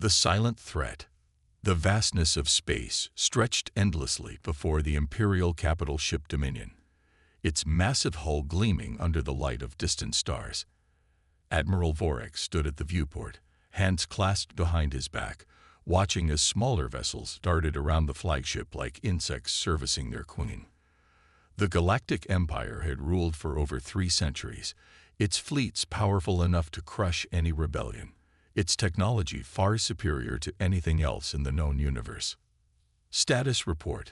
The silent threat. The vastness of space stretched endlessly before the imperial capital ship Dominion, its massive hull gleaming under the light of distant stars. Admiral Vorex stood at the viewport, hands clasped behind his back, watching as smaller vessels darted around the flagship like insects servicing their queen. The Galactic Empire had ruled for over 3 centuries, its fleets powerful enough to crush any rebellion, its technology far superior to anything else in the known universe. Status report,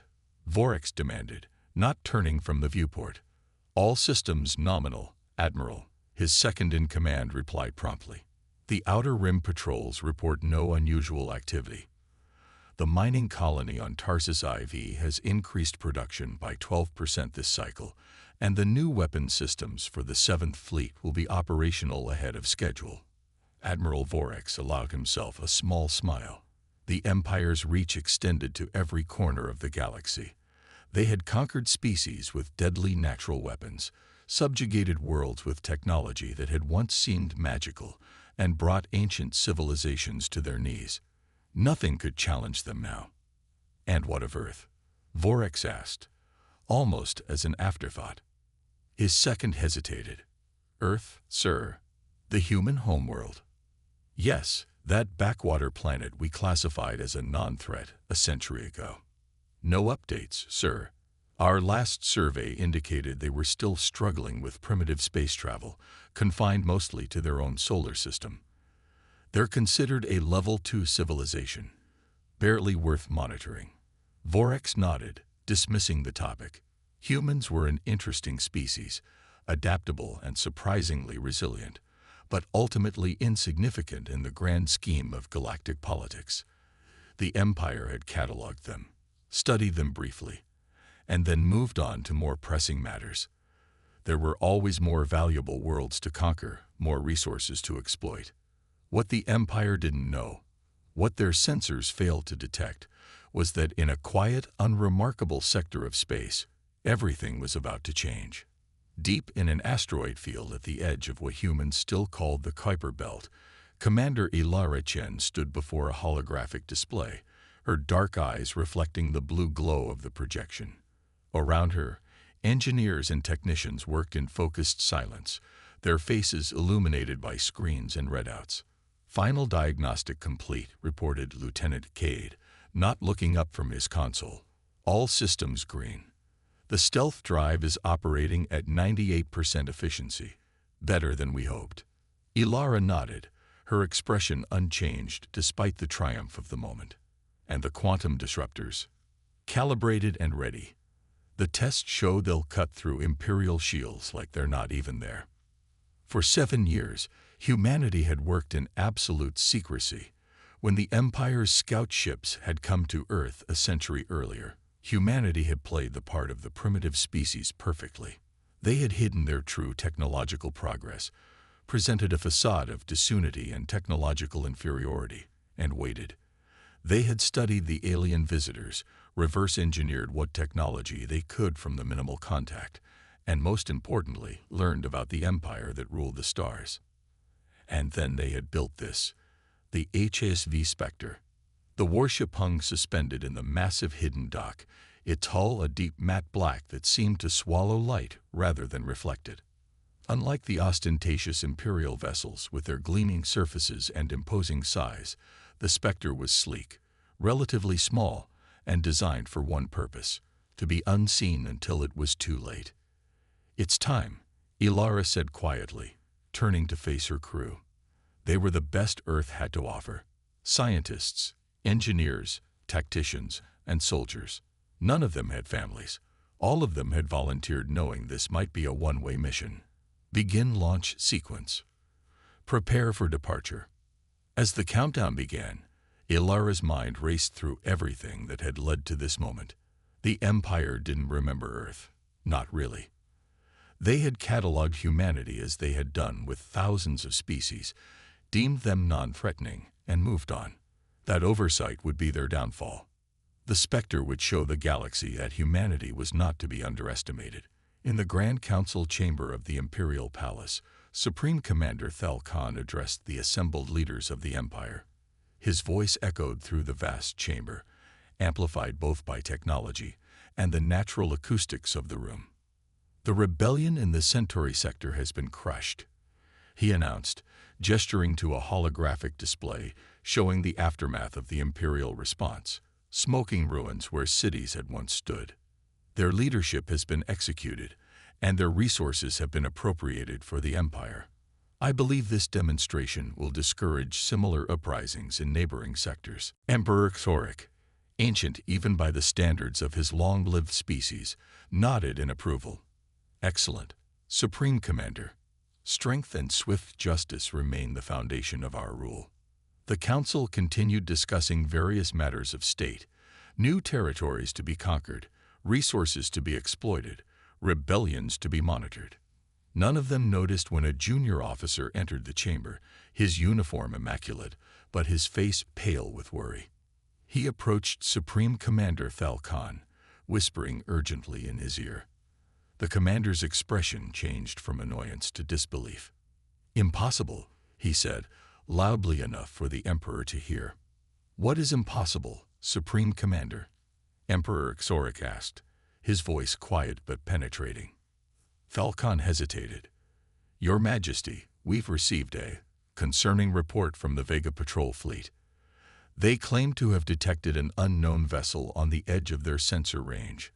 Vorex demanded, not turning from the viewport. All systems nominal, Admiral, his second-in-command replied promptly. The Outer Rim patrols report no unusual activity. The mining colony on Tarsus IV has increased production by 12% this cycle, and the new weapon systems for the 7th Fleet will be operational ahead of schedule. Admiral Vorex allowed himself a small smile. The Empire's reach extended to every corner of the galaxy. They had conquered species with deadly natural weapons, subjugated worlds with technology that had once seemed magical, and brought ancient civilizations to their knees. Nothing could challenge them now. And what of Earth? Vorex asked, almost as an afterthought. His second hesitated. Earth, sir? The human homeworld? Yes, that backwater planet we classified as a non-threat a century ago. No updates, sir. Our last survey indicated they were still struggling with primitive space travel, confined mostly to their own solar system. They're considered a Level 2 civilization, barely worth monitoring. Vorex nodded, dismissing the topic. Humans were an interesting species, adaptable and surprisingly resilient, but ultimately insignificant in the grand scheme of galactic politics. The Empire had cataloged them, studied them briefly, and then moved on to more pressing matters. There were always more valuable worlds to conquer, more resources to exploit. What the Empire didn't know, what their sensors failed to detect, was that in a quiet, unremarkable sector of space, everything was about to change. Deep in an asteroid field at the edge of what humans still called the Kuiper Belt, Commander Ilara Chen stood before a holographic display, her dark eyes reflecting the blue glow of the projection. Around her, engineers and technicians worked in focused silence, their faces illuminated by screens and readouts. Final diagnostic complete, reported Lieutenant Cade, not looking up from his console. All systems green. The stealth drive is operating at 98% efficiency, better than we hoped. Ilara nodded, her expression unchanged despite the triumph of the moment. And the quantum disruptors? Calibrated and ready. The tests show they'll cut through Imperial shields like they're not even there. For 7 years, humanity had worked in absolute secrecy. When the Empire's scout ships had come to Earth a century earlier, humanity had played the part of the primitive species perfectly. They had hidden their true technological progress, presented a facade of disunity and technological inferiority, and waited. They had studied the alien visitors, reverse-engineered what technology they could from the minimal contact, and most importantly, learned about the empire that ruled the stars. And then they had built this, the HFY Spectre. The warship hung suspended in the massive hidden dock, its hull a deep matte black that seemed to swallow light rather than reflect it. Unlike the ostentatious Imperial vessels with their gleaming surfaces and imposing size, the Spectre was sleek, relatively small, and designed for one purpose: to be unseen until it was too late. It's time, Ilara said quietly, turning to face her crew. They were the best Earth had to offer: scientists, engineers, tacticians, and soldiers. None of them had families. All of them had volunteered knowing this might be a one-way mission. Begin launch sequence. Prepare for departure. As the countdown began, Ilara's mind raced through everything that had led to this moment. The Empire didn't remember Earth. Not really. They had cataloged humanity as they had done with thousands of species, deemed them non-threatening, and moved on. That oversight would be their downfall. The Spectre would show the galaxy that humanity was not to be underestimated. In the Grand Council chamber of the Imperial Palace, Supreme Commander Thel Khan addressed the assembled leaders of the Empire. His voice echoed through the vast chamber, amplified both by technology and the natural acoustics of the room. "The rebellion in the Centauri sector has been crushed," he announced, gesturing to a holographic display showing the aftermath of the Imperial response, smoking ruins where cities had once stood. "Their leadership has been executed, and their resources have been appropriated for the Empire. I believe this demonstration will discourage similar uprisings in neighboring sectors." Emperor Xoric, ancient even by the standards of his long-lived species, nodded in approval. "Excellent, Supreme Commander. Strength and swift justice remain the foundation of our rule." The Council continued discussing various matters of state, new territories to be conquered, resources to be exploited, rebellions to be monitored. None of them noticed when a junior officer entered the chamber, his uniform immaculate, but his face pale with worry. He approached Supreme Commander Falcon, whispering urgently in his ear. The commander's expression changed from annoyance to disbelief. "Impossible," he said, loudly enough for the Emperor to hear. "What is impossible, Supreme Commander?" Emperor Xoric asked, his voice quiet but penetrating. Falcon hesitated. "Your Majesty, we've received a concerning report from the Vega Patrol Fleet. They claim to have detected an unknown vessel on the edge of their sensor range,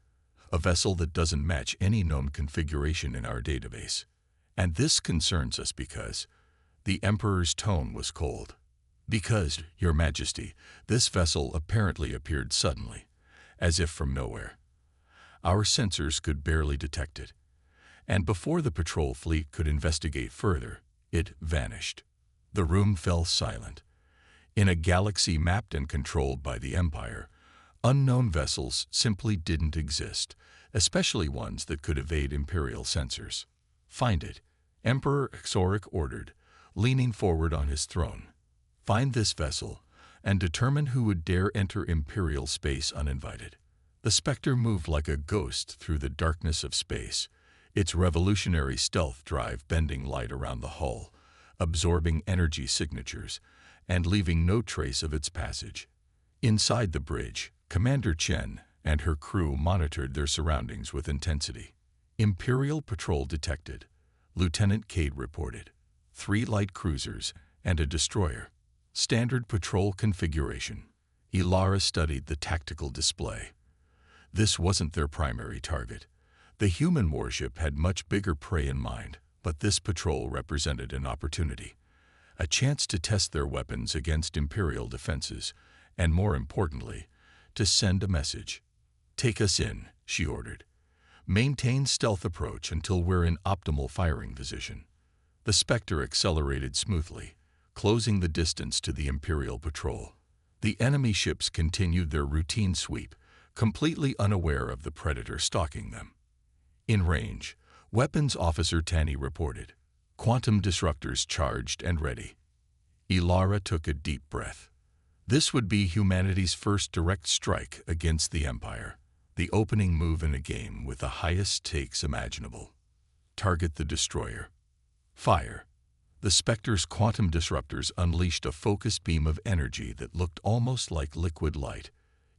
a vessel that doesn't match any known configuration in our database. And this concerns us because—" The Emperor's tone was cold. "Because, Your Majesty, this vessel apparently appeared suddenly, as if from nowhere. Our sensors could barely detect it, and before the patrol fleet could investigate further, it vanished." The room fell silent. In a galaxy mapped and controlled by the Empire, unknown vessels simply didn't exist, especially ones that could evade Imperial sensors. "Find it," Emperor Xoric ordered, leaning forward on his throne. "Find this vessel, and determine who would dare enter Imperial space uninvited." The Spectre moved like a ghost through the darkness of space, its revolutionary stealth drive bending light around the hull, absorbing energy signatures, and leaving no trace of its passage. Inside the bridge, Commander Chen and her crew monitored their surroundings with intensity. "Imperial patrol detected," Lieutenant Cade reported. 3 light cruisers and a destroyer. Standard patrol configuration. Ilara studied the tactical display. This wasn't their primary target. The human warship had much bigger prey in mind, but this patrol represented an opportunity, a chance to test their weapons against Imperial defenses, and more importantly, to send a message. "Take us in," she ordered. "Maintain stealth approach until we're in optimal firing position." The Spectre accelerated smoothly, closing the distance to the Imperial patrol. The enemy ships continued their routine sweep, completely unaware of the Predator stalking them. In range, Weapons Officer Tanny reported. Quantum disruptors charged and ready. Ilara took a deep breath. This would be humanity's first direct strike against the Empire, the opening move in a game with the highest stakes imaginable. Target the destroyer. Fire. The Spectre's quantum disruptors unleashed a focused beam of energy that looked almost like liquid light.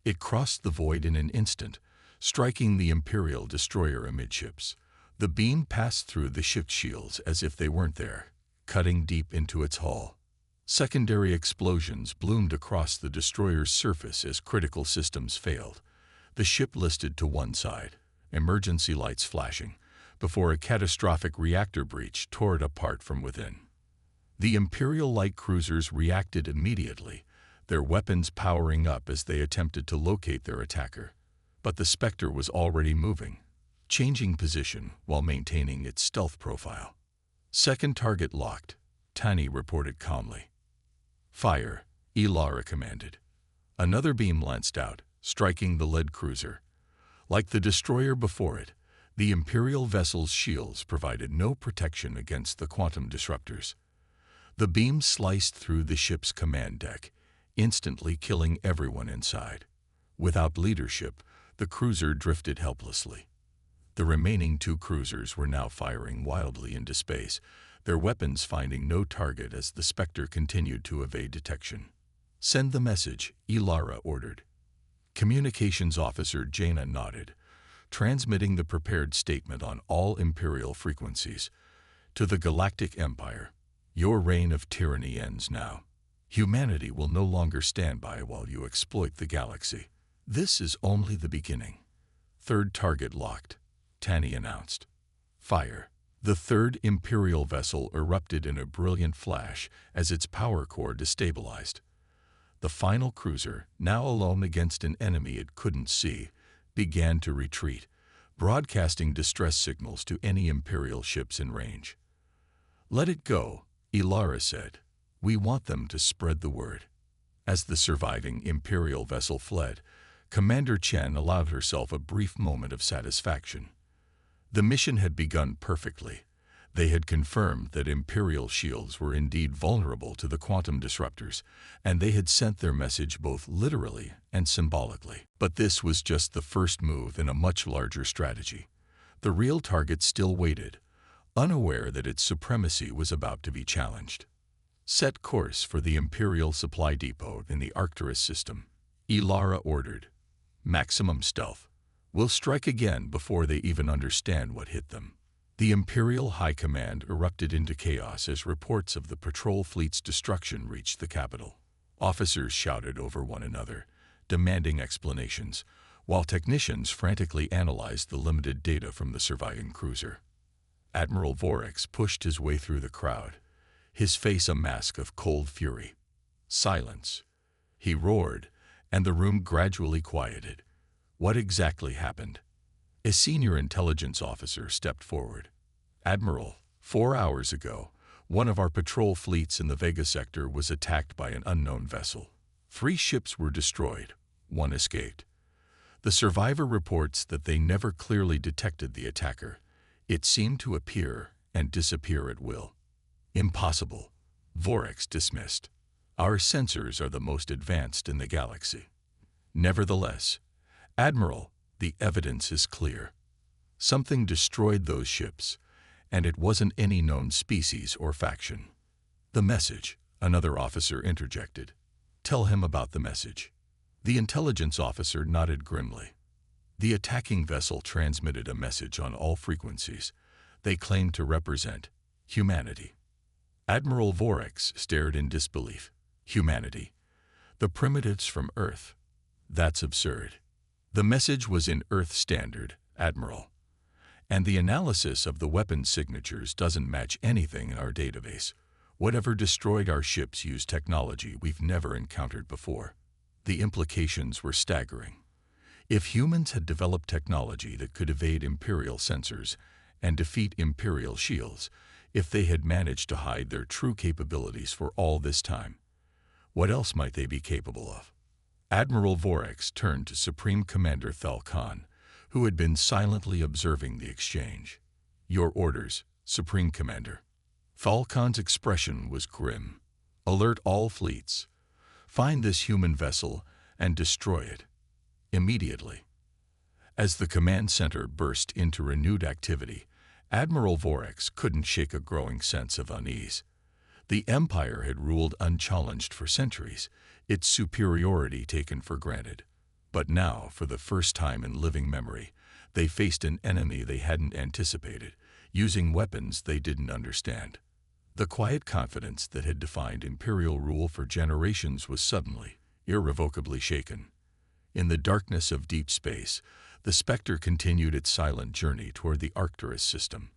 It crossed the void in an instant, striking the Imperial destroyer amidships. The beam passed through the ship's shields as if they weren't there, cutting deep into its hull. Secondary explosions bloomed across the destroyer's surface as critical systems failed. The ship listed to one side, emergency lights flashing, before a catastrophic reactor breach tore it apart from within. The Imperial light cruisers reacted immediately, their weapons powering up as they attempted to locate their attacker. But the Spectre was already moving, changing position while maintaining its stealth profile. "Second target locked," Tanny reported calmly. "Fire," Ilara commanded. Another beam lanced out, striking the lead cruiser. Like the destroyer before it, the Imperial vessel's shields provided no protection against the quantum disruptors. The beam sliced through the ship's command deck, instantly killing everyone inside. Without leadership, the cruiser drifted helplessly. The remaining 2 cruisers were now firing wildly into space, their weapons finding no target as the Spectre continued to evade detection. "Send the message," Ilara ordered. Communications Officer Jaina nodded, transmitting the prepared statement on all Imperial frequencies. "To the Galactic Empire, your reign of tyranny ends now. Humanity will no longer stand by while you exploit the galaxy. This is only the beginning." "Third target locked," Tani announced. "Fire." The third Imperial vessel erupted in a brilliant flash as its power core destabilized. The final cruiser, now alone against an enemy it couldn't see, began to retreat, broadcasting distress signals to any Imperial ships in range. "Let it go," Ilara said. "We want them to spread the word." As the surviving Imperial vessel fled, Commander Chen allowed herself a brief moment of satisfaction. The mission had begun perfectly. They had confirmed that Imperial shields were indeed vulnerable to the quantum disruptors, and they had sent their message both literally and symbolically. But this was just the first move in a much larger strategy. The real target still waited, unaware that its supremacy was about to be challenged. "Set course for the Imperial supply depot in the Arcturus system," Ilara ordered. "Maximum stealth. We'll strike again before they even understand what hit them." The Imperial High Command erupted into chaos as reports of the patrol fleet's destruction reached the capital. Officers shouted over one another, demanding explanations, while technicians frantically analyzed the limited data from the surviving cruiser. Admiral Vorex pushed his way through the crowd, his face a mask of cold fury. "Silence," he roared, and the room gradually quieted. What exactly happened? A senior intelligence officer stepped forward. "Admiral, 4 hours ago, one of our patrol fleets in the Vega sector was attacked by an unknown vessel. 3 ships were destroyed, 1 escaped. The survivor reports that they never clearly detected the attacker. It seemed to appear and disappear at will." "Impossible," Vorex dismissed. "Our sensors are the most advanced in the galaxy." "Nevertheless, Admiral, the evidence is clear. Something destroyed those ships, and it wasn't any known species or faction." "The message," another officer interjected. "Tell him about the message." The intelligence officer nodded grimly. The attacking vessel transmitted a message on all frequencies. They claimed to represent humanity. Admiral Vorex stared in disbelief. Humanity? The primitives from Earth? That's absurd. The message was in Earth Standard, Admiral. And the analysis of the weapon signatures doesn't match anything in our database. Whatever destroyed our ships used technology we've never encountered before. The implications were staggering. If humans had developed technology that could evade Imperial sensors and defeat Imperial shields, if they had managed to hide their true capabilities for all this time, what else might they be capable of? Admiral Vorex turned to Supreme Commander Thal Khan, who had been silently observing the exchange. "Your orders, Supreme Commander." Thal Khan's expression was grim. "Alert all fleets. Find this human vessel and destroy it. Immediately." As the command center burst into renewed activity, Admiral Vorex couldn't shake a growing sense of unease. The Empire had ruled unchallenged for centuries, its superiority taken for granted. But now, for the first time in living memory, they faced an enemy they hadn't anticipated, using weapons they didn't understand. The quiet confidence that had defined Imperial rule for generations was suddenly, irrevocably shaken. In the darkness of deep space, the Spectre continued its silent journey toward the Arcturus system.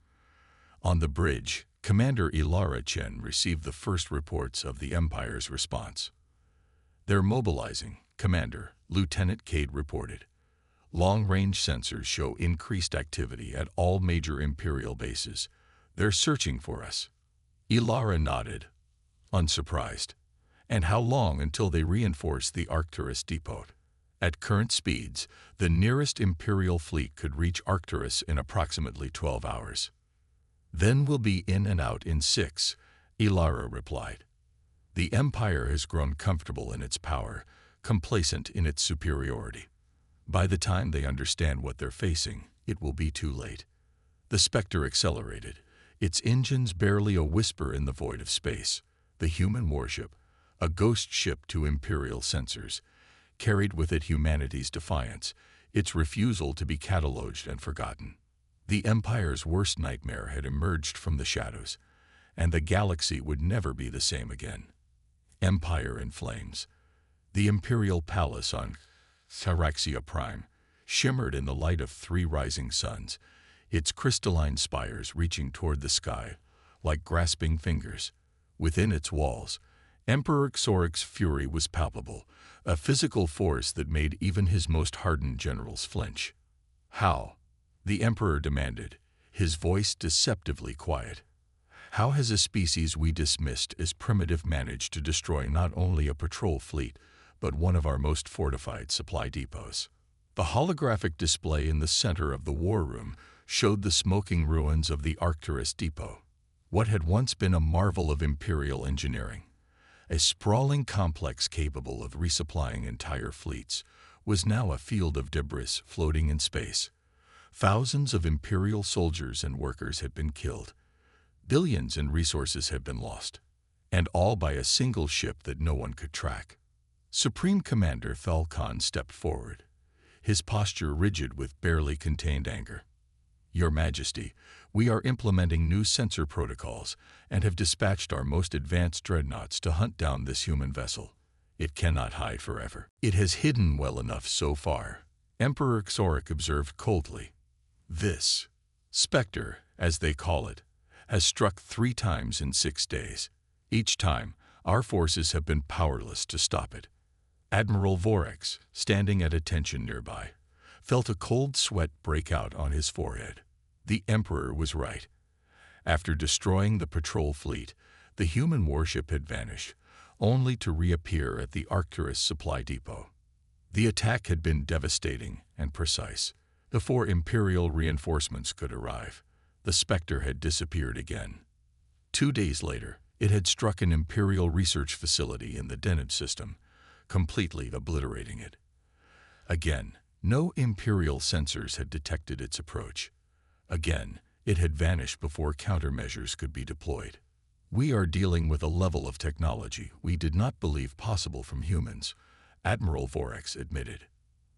On the bridge, Commander Ilara Chen received the first reports of the Empire's response. "They're mobilizing, Commander," Lieutenant Cade reported. "Long-range sensors show increased activity at all major Imperial bases. They're searching for us." Ilara nodded, unsurprised. "And how long until they reinforce the Arcturus depot?" "At current speeds, the nearest Imperial fleet could reach Arcturus in approximately 12 hours. Then we'll be in and out in 6, Ilara replied. "The Empire has grown comfortable in its power, complacent in its superiority. By the time they understand what they're facing, it will be too late." The Spectre accelerated, its engines barely a whisper in the void of space. The human warship, a ghost ship to Imperial censors, carried with it humanity's defiance, its refusal to be cataloged and forgotten. The Empire's worst nightmare had emerged from the shadows, and the galaxy would never be the same again. Empire in flames. The Imperial Palace on Syraxia Prime shimmered in the light of 3 rising suns, its crystalline spires reaching toward the sky like grasping fingers. Within its walls, Emperor Xorik's fury was palpable, a physical force that made even his most hardened generals flinch. "How?" the Emperor demanded, his voice deceptively quiet. "How has a species we dismissed as primitive managed to destroy not only a patrol fleet, but one of our most fortified supply depots?" The holographic display in the center of the war room showed the smoking ruins of the Arcturus depot. What had once been a marvel of Imperial engineering, a sprawling complex capable of resupplying entire fleets, was now a field of debris floating in space. Thousands of Imperial soldiers and workers had been killed. Billions in resources had been lost, and all by a single ship that no one could track. Supreme Commander Falcon stepped forward, his posture rigid with barely contained anger. "Your Majesty, we are implementing new sensor protocols and have dispatched our most advanced dreadnoughts to hunt down this human vessel. It cannot hide forever." "It has hidden well enough so far," Emperor Xorik observed coldly. "This Spectre, as they call it, has struck 3 times in 6 days. Each time, our forces have been powerless to stop it." Admiral Vorex, standing at attention nearby, felt a cold sweat break out on his forehead. The Emperor was right. After destroying the patrol fleet, the human warship had vanished, only to reappear at the Arcturus supply depot. The attack had been devastating and precise. Before Imperial reinforcements could arrive, the Spectre had disappeared again. 2 days later, it had struck an Imperial research facility in the Deneb system, completely obliterating it. Again, no Imperial sensors had detected its approach. Again, it had vanished before countermeasures could be deployed. "We are dealing with a level of technology we did not believe possible from humans," Admiral Vorex admitted.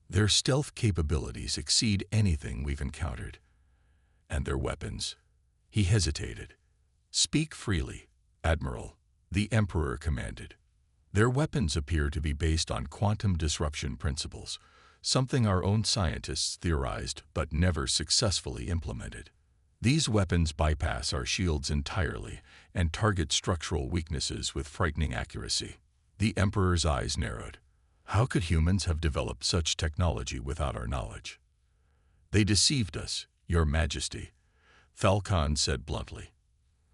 "Their stealth capabilities exceed anything we've encountered. And their weapons." He hesitated. "Speak freely, Admiral," the Emperor commanded. "Their weapons appear to be based on quantum disruption principles, something our own scientists theorized but never successfully implemented. These weapons bypass our shields entirely and target structural weaknesses with frightening accuracy." The Emperor's eyes narrowed. "How could humans have developed such technology without our knowledge?" "They deceived us, Your Majesty," Falcon said bluntly.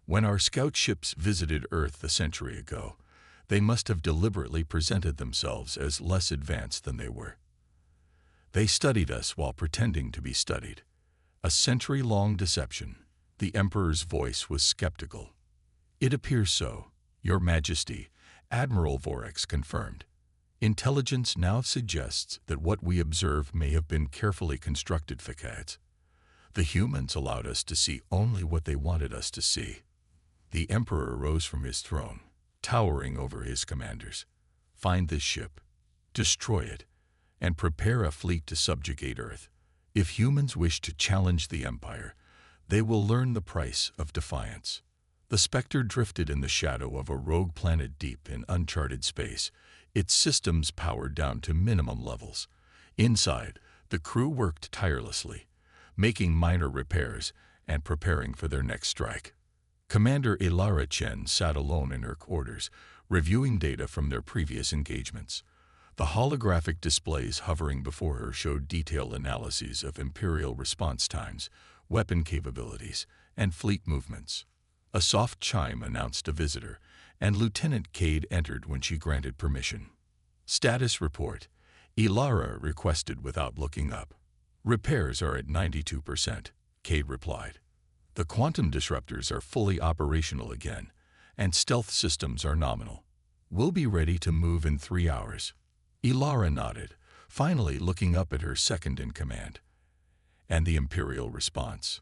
"When our scout ships visited Earth a century ago, they must have deliberately presented themselves as less advanced than they were. They studied us while pretending to be studied. A century-long deception." The Emperor's voice was skeptical. "It appears so, Your Majesty," Admiral Vorex confirmed. "Intelligence now suggests that what we observe may have been carefully constructed facades. The humans allowed us to see only what they wanted us to see." The Emperor rose from his throne, towering over his commanders. "Find this ship, destroy it, and prepare a fleet to subjugate Earth. If humans wish to challenge the Empire, they will learn the price of defiance." The Spectre drifted in the shadow of a rogue planet deep in uncharted space, its systems powered down to minimum levels. Inside, the crew worked tirelessly, making minor repairs and preparing for their next strike. Commander Ilara Chen sat alone in her quarters, reviewing data from their previous engagements. The holographic displays hovering before her showed detailed analyses of Imperial response times, weapon capabilities, and fleet movements. A soft chime announced a visitor, and Lieutenant Cade entered when she granted permission. "Status report," Ilara requested without looking up. "Repairs are at 92%, Cade replied. "The quantum disruptors are fully operational again, and stealth systems are nominal. We'll be ready to move in 3 hours." Ilara nodded, finally looking up at her second-in-command. "And the Imperial response?"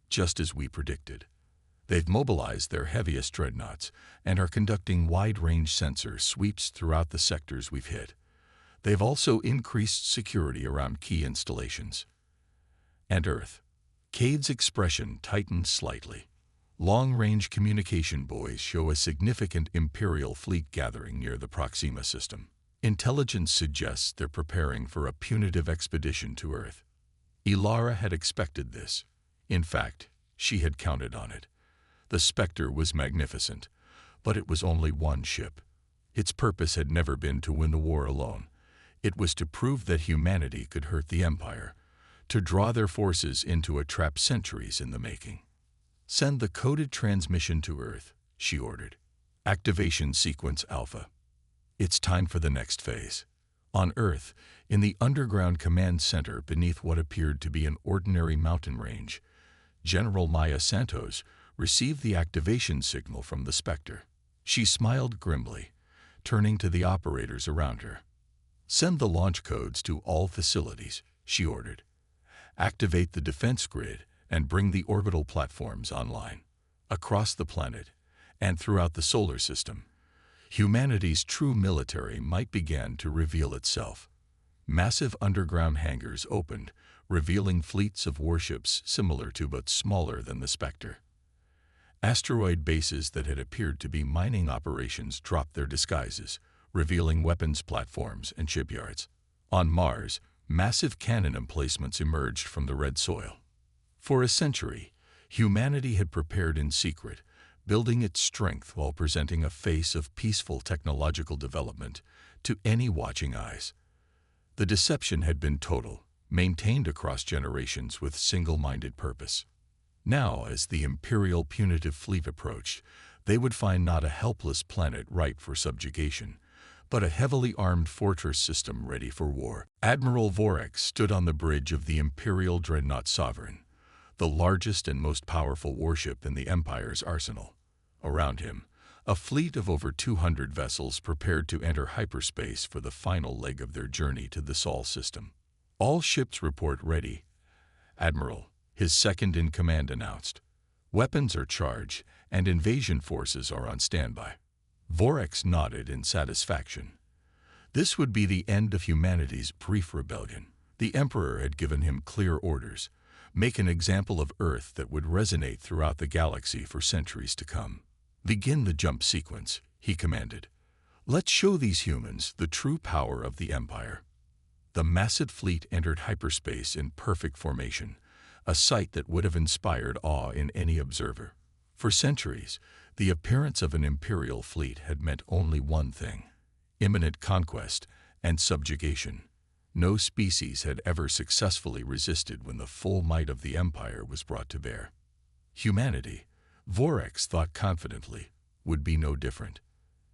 "Just as we predicted. They've mobilized their heaviest dreadnoughts and are conducting wide-range sensor sweeps throughout the sectors we've hit. They've also increased security around key installations. And Earth. Cade's expression tightened slightly. Long-range communication buoys show a significant Imperial fleet gathering near the Proxima system. Intelligence suggests they're preparing for a punitive expedition to Earth. Ilara had expected this. In fact, she had counted on it. The Spectre was magnificent, but it was only one ship. Its purpose had never been to win the war alone. It was to prove that humanity could hurt the Empire, to draw their forces into a trap centuries in the making. "Send the coded transmission to Earth," she ordered. "Activation sequence Alpha. It's time for the next phase." On Earth, in the underground command center beneath what appeared to be an ordinary mountain range, General Maya Santos received the activation signal from the Spectre. She smiled grimly, turning to the operators around her. "Send the launch codes to all facilities," she ordered. "Activate the defense grid and bring the orbital platforms online. Across the planet and throughout the solar system, humanity's true military might begin to reveal itself." Massive underground hangars opened, revealing fleets of warships similar to but smaller than the Spectre. Asteroid bases that had appeared to be mining operations dropped their disguises, revealing weapons platforms and shipyards. On Mars, massive cannon emplacements emerged from the red soil. For a century, humanity had prepared in secret, building its strength while presenting a face of peaceful technological development to any watching eyes. The deception had been total, maintained across generations with single-minded purpose. Now, as the Imperial punitive fleet approached, they would find not a helpless planet ripe for subjugation, but a heavily armed fortress system ready for war. Admiral Vorex stood on the bridge of the Imperial dreadnought Sovereign, the largest and most powerful warship in the Empire's arsenal. Around him, a fleet of over 200 vessels prepared to enter hyperspace for the final leg of their journey to the Sol system. "All ships report ready, Admiral," his second-in-command announced. "Weapons are charged, and invasion forces are on standby." Vorex nodded in satisfaction. This would be the end of humanity's brief rebellion. The Emperor had given him clear orders: make an example of Earth that would resonate throughout the galaxy for centuries to come. "Begin the jump sequence," he commanded. "Let's show these humans the true power of the Empire." The massive fleet entered hyperspace in perfect formation, a sight that would have inspired awe in any observer. For centuries, the appearance of an Imperial fleet had meant only one thing: imminent conquest and subjugation. No species had ever successfully resisted when the full might of the Empire was brought to bear. Humanity, Vorex thought confidently, would be no different.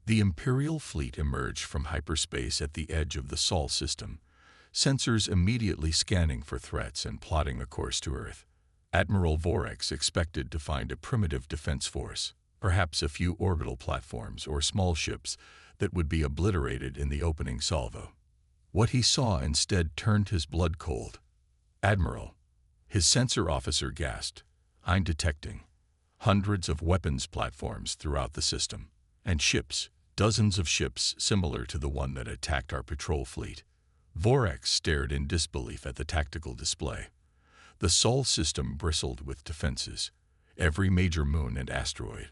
The Imperial fleet emerged from hyperspace at the edge of the Sol system, sensors immediately scanning for threats and plotting a course to Earth. Admiral Vorex expected to find a primitive defense force, perhaps a few orbital platforms or small ships that would be obliterated in the opening salvo. What he saw instead turned his blood cold. "Admiral," his sensor officer gasped, "I'm detecting hundreds of weapons platforms throughout the system, and ships, dozens of ships similar to the one that attacked our patrol fleet." Vorex stared in disbelief at the tactical display. The Sol system bristled with defenses. Every major moon and asteroid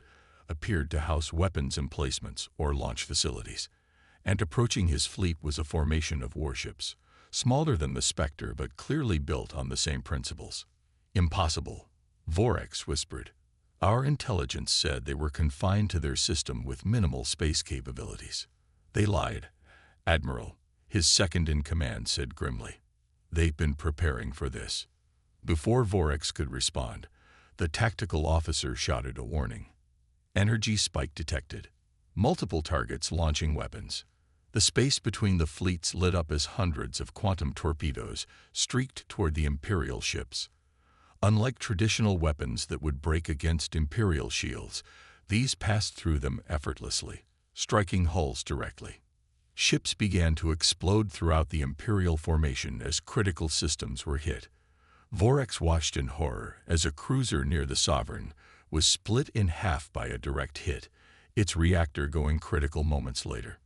appeared to house weapons emplacements or launch facilities, and approaching his fleet was a formation of warships, smaller than the Spectre but clearly built on the same principles. "Impossible," Vorex whispered. "Our intelligence said they were confined to their system with minimal space capabilities." "They lied, Admiral," his second-in-command said grimly. "They've been preparing for this." Before Vorex could respond, the tactical officer shouted a warning. Energy spike detected. Multiple targets launching weapons. The space between the fleets lit up as hundreds of quantum torpedoes streaked toward the Imperial ships. Unlike traditional weapons that would break against Imperial shields, these passed through them effortlessly, striking hulls directly. Ships began to explode throughout the Imperial formation as critical systems were hit. Vorex watched in horror as a cruiser near the Sovereign was split in half by a direct hit, its reactor going critical moments later.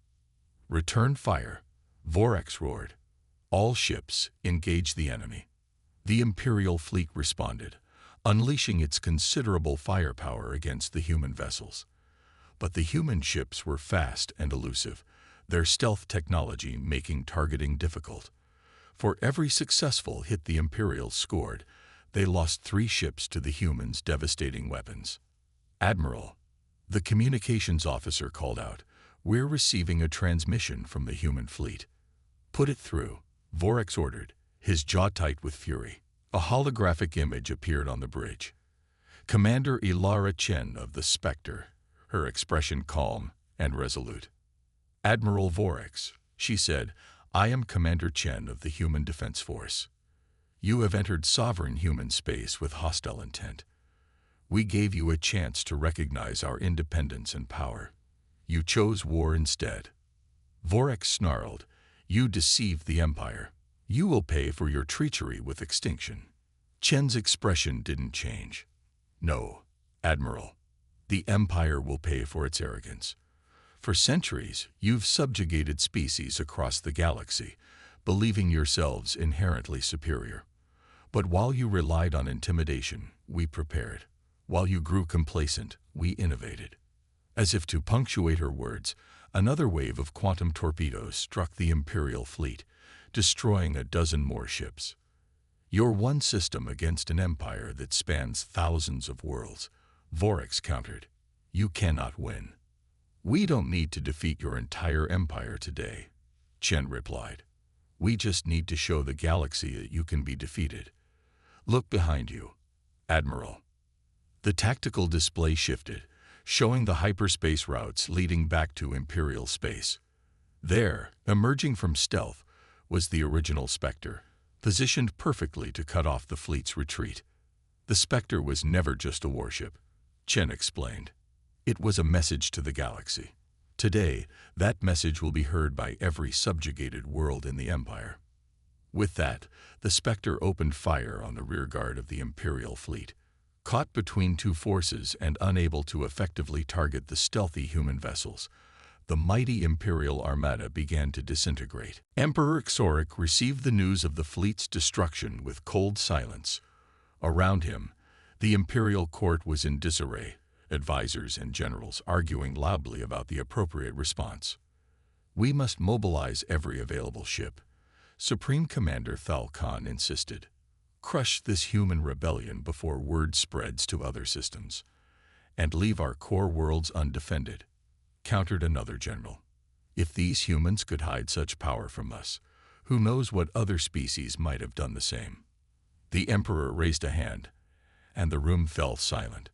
"Return fire," Vorax roared. "All ships, engage the enemy." The Imperial fleet responded, unleashing its considerable firepower against the human vessels. But the human ships were fast and elusive, their stealth technology making targeting difficult. For every successful hit the Imperials scored, they lost 3 ships to the humans' devastating weapons. "Admiral," the communications officer called out, "we're receiving a transmission from the human fleet." "Put it through," Vorax ordered, his jaw tight with fury. A holographic image appeared on the bridge. Commander Ilara Chen of the Spectre, her expression calm and resolute. "Admiral Vorax," she said, "I am Commander Chen of the Human Defense Force. You have entered sovereign human space with hostile intent. We gave you a chance to recognize our independence and power. You chose war instead." Vorax snarled, "You deceived the Empire. You will pay for your treachery with extinction." Chen's expression didn't change. "No, Admiral. The Empire will pay for its arrogance. For centuries, you've subjugated species across the galaxy, believing yourselves inherently superior. But while you relied on intimidation, we prepared. While you grew complacent, we innovated." As if to punctuate her words, another wave of quantum torpedoes struck the Imperial fleet, destroying a dozen more ships. "You're one system against an empire that spans thousands of worlds," Vorax countered. "You cannot win." "We don't need to defeat your entire empire today," Chen replied. "We just need to show the galaxy that you can be defeated. Look behind you, Admiral." The tactical display shifted, showing the hyperspace routes leading back to Imperial space. There, emerging from stealth, was the original Spectre, positioned perfectly to cut off the fleet's retreat. The Spectre was never just a warship, Chen explained. It was a message to the galaxy. Today, that message will be heard by every subjugated world in the Empire. With that, the Spectre opened fire on the rearguard of the Imperial fleet. Caught between 2 forces and unable to effectively target the stealthy human vessels, the mighty Imperial Armada began to disintegrate. Emperor Xoric received the news of the fleet's destruction with cold silence. Around him, the Imperial court was in disarray, advisors and generals arguing loudly about the appropriate response. "We must mobilize every available ship," Supreme Commander Thal Khan insisted. "Crush this human rebellion before word spreads to other systems. And leave our core worlds undefended," countered another general. "If these humans could hide such power from us, who knows what other species might have done the same?" The Emperor raised a hand, and the room fell silent.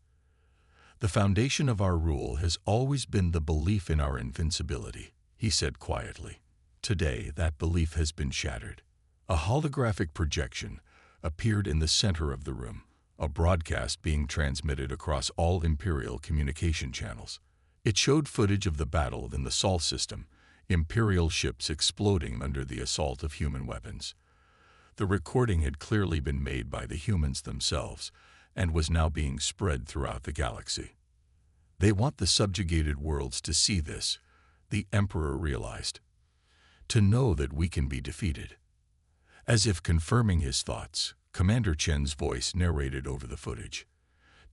"The foundation of our rule has always been the belief in our invincibility," he said quietly. "Today, that belief has been shattered." A holographic projection appeared in the center of the room, a broadcast being transmitted across all Imperial communication channels. It showed footage of the battle in the Sol system, Imperial ships exploding under the assault of human weapons. The recording had clearly been made by the humans themselves and was now being spread throughout the galaxy. "They want the subjugated worlds to see this," the Emperor realized. "To know that we can be defeated." As if confirming his thoughts, Commander Chen's voice narrated over the footage.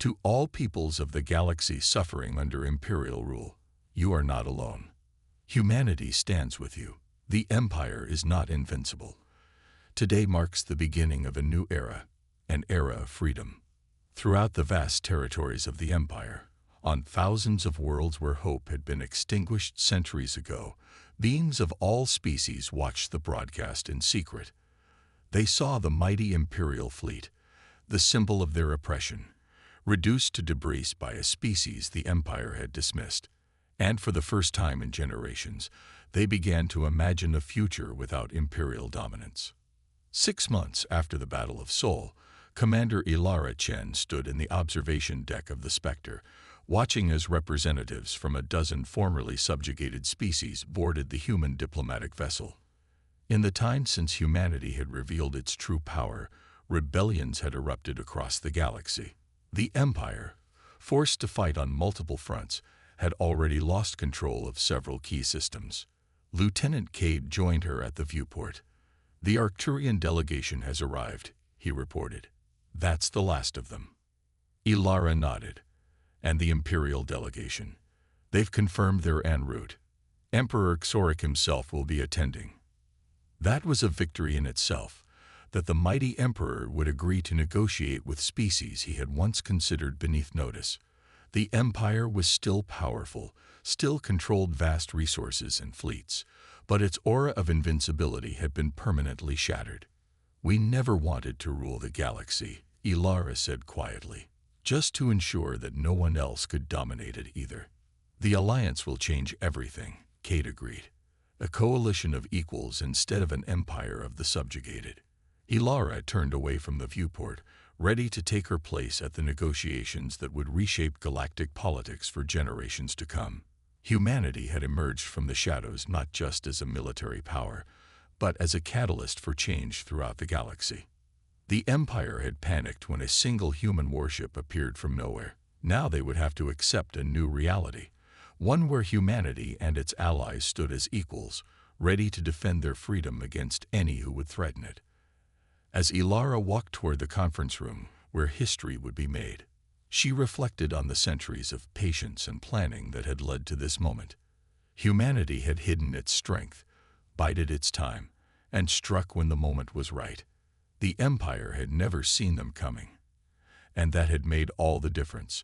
"To all peoples of the galaxy suffering under Imperial rule, you are not alone. Humanity stands with you. The Empire is not invincible. Today marks the beginning of a new era, an era of freedom. Throughout the vast territories of the Empire, on thousands of worlds where hope had been extinguished centuries ago, beings of all species watched the broadcast in secret. They saw the mighty Imperial fleet, the symbol of their oppression, reduced to debris by a species the Empire had dismissed. And for the first time in generations, they began to imagine a future without Imperial dominance. 6 months after the Battle of Sol, Commander Ilara Chen stood in the observation deck of the Spectre, watching as representatives from a dozen formerly subjugated species boarded the human diplomatic vessel. In the time since humanity had revealed its true power, rebellions had erupted across the galaxy. The Empire, forced to fight on multiple fronts, had already lost control of several key systems. Lieutenant Cade joined her at the viewport. "The Arcturian delegation has arrived," he reported. "That's the last of them." Ilara nodded. "And the Imperial delegation. They've confirmed they're en route. Emperor Xoric himself will be attending." That was a victory in itself, that the mighty Emperor would agree to negotiate with species he had once considered beneath notice. The Empire was still powerful, still controlled vast resources and fleets, but its aura of invincibility had been permanently shattered. "We never wanted to rule the galaxy," Ilara said quietly, "just to ensure that no one else could dominate it either." "The Alliance will change everything," Cade agreed. "A coalition of equals instead of an empire of the subjugated." Ilara turned away from the viewport, ready to take her place at the negotiations that would reshape galactic politics for generations to come. Humanity had emerged from the shadows not just as a military power, but as a catalyst for change throughout the galaxy. The Empire had panicked when a single human warship appeared from nowhere. Now they would have to accept a new reality, one where humanity and its allies stood as equals, ready to defend their freedom against any who would threaten it. As Ilara walked toward the conference room, where history would be made, she reflected on the centuries of patience and planning that had led to this moment. Humanity had hidden its strength, bided its time, and struck when the moment was right. The Empire had never seen them coming, and that had made all the difference.